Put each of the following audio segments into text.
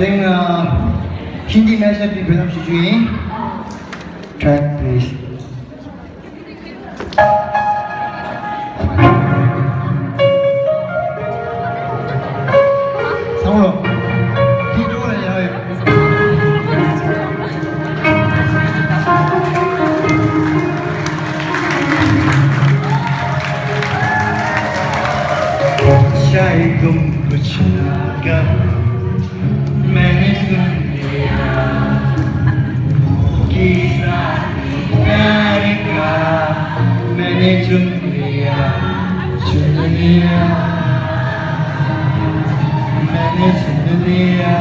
think Hindi mashup di film Shujui. Track please. Sao Thi đua này ơi. Trái cùng của Chicago मैंने सुन लिया किस्सा प्यार का मैंने चुन लिया मैंने चुन लिया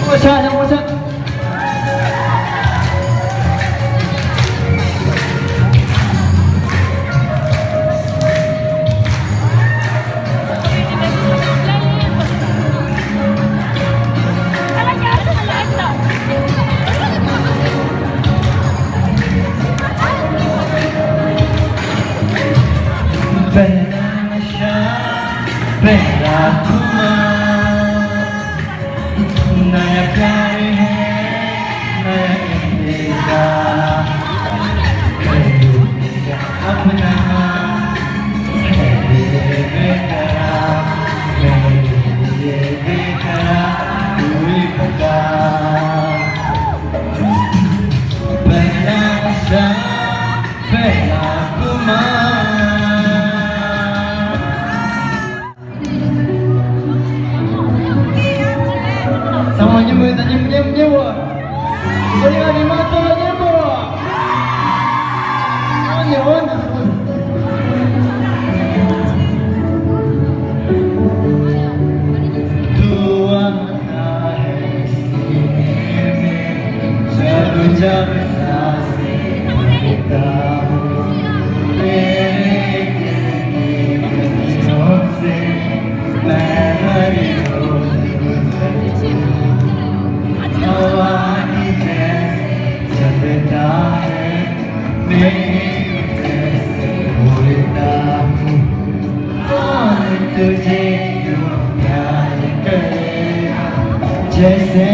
我唱 पहला नशा पहला खुमार नया प्यार है नया इंतजार अपना है बेकरार ये बेकरार कोई पता पहला नशा पहला खुमार Semuanya bertanya menyewa. Boleh ada mata menyewa. Menyewa. Tuhan hai sini, jauh-jauh sasi kita. तुझे क्यों प्यार करेगा जैसे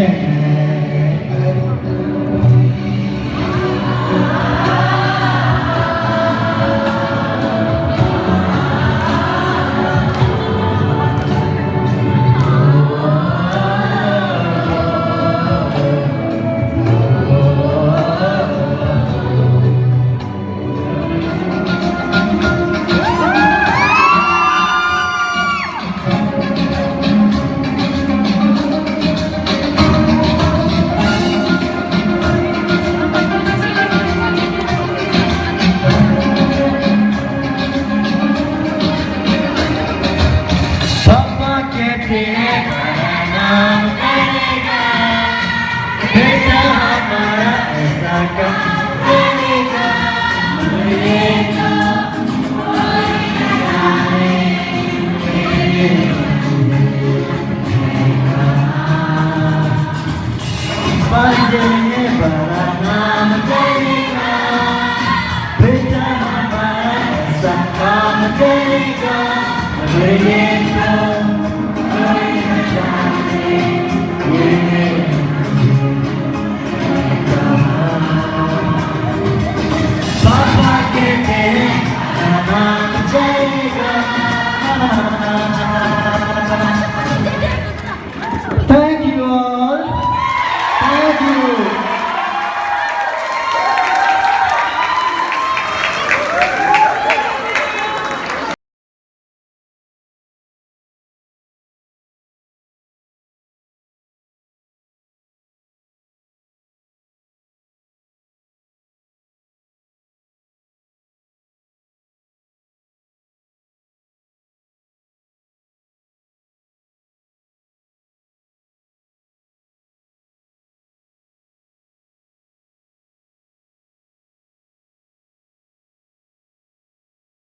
Bersama hamaरा ऐसा